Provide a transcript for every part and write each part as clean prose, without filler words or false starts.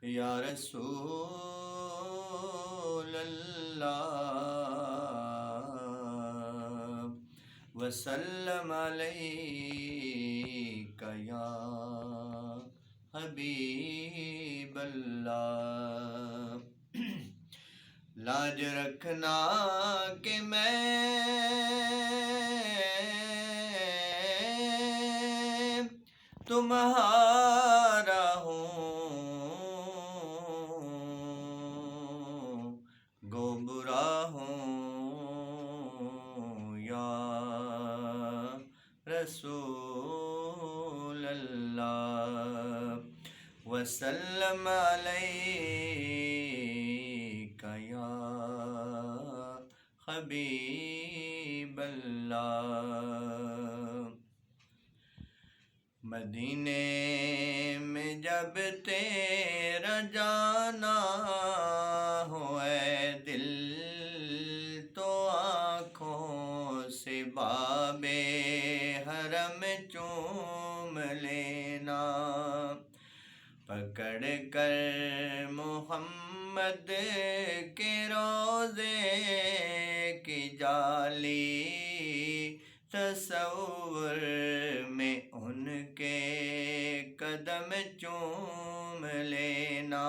یا رسول اللہ وسلم علیک یا حبیب اللہ۔ لاج رکھنا کہ میں تمہارا ہوں، گو برا ہوں یا رسول اللہ وسلم علیک یا حبیب اللہ۔ مدینے میں جب تیرا جانا ہو اے دل تو آنکھوں سے باب حرم چوم لینا، پکڑ کر محمد کے روضے کی جالی، تصور میں ان کے قدم چوم لینا۔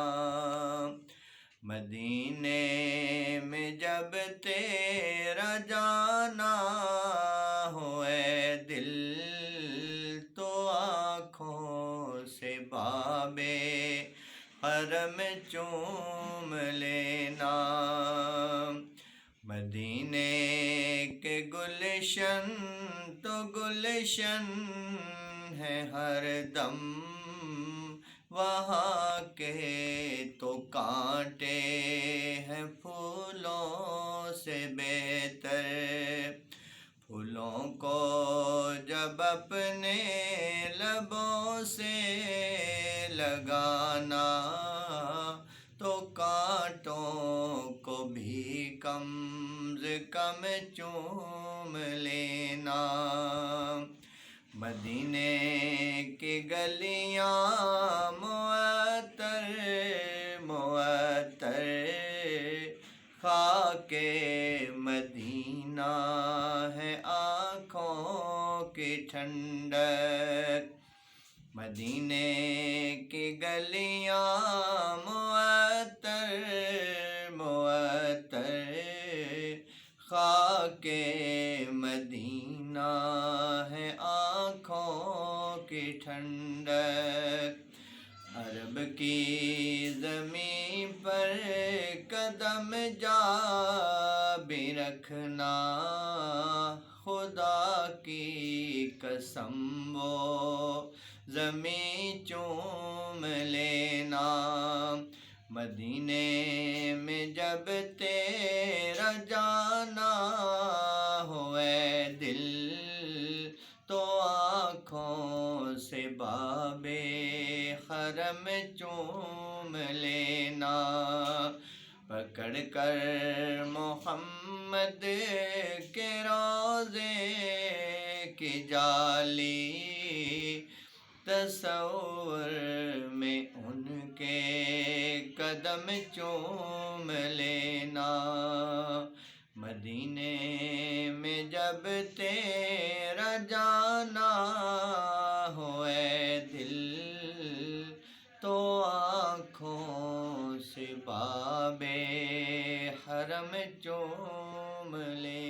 مدینے میں جب تیرا جانا ہو اے دل تو آنکھوں سے باب حرم چوم لینا۔ مدینے کے گلشن تو گلشن ہے ہر دم، وہاں کے تو کانٹے ہیں پھولوں سے بہتر۔ پھولوں کو جب اپنے لبوں سے لگانا تو کانٹوں کو بھی کم سے کم چوم لینا۔ مدینے کی گلیاں معطر معطر، خاک مدینہ ہے آنکھوں کی ٹھنڈک۔ مدینے کی گلیاں معطر معطر، خاک مدینہ ہے آنکھوں کی ٹھنڈک۔ عرب کی زمین پر قدم جا بھی رکھنا، خدا کی قسم وہ زمین چوم لینا۔ مدینے میں جب تیرا جانا ہو اے دل تو آنکھوں سے باب حرم چوم لینا، پکڑ کر محمد کے روضے کی جالی، تصور میں ان کے قدم چوم لینا۔ مدینے میں جب تیرا جانا ہو اے دل تو آنکھوں سے باب حرم چوم لینا۔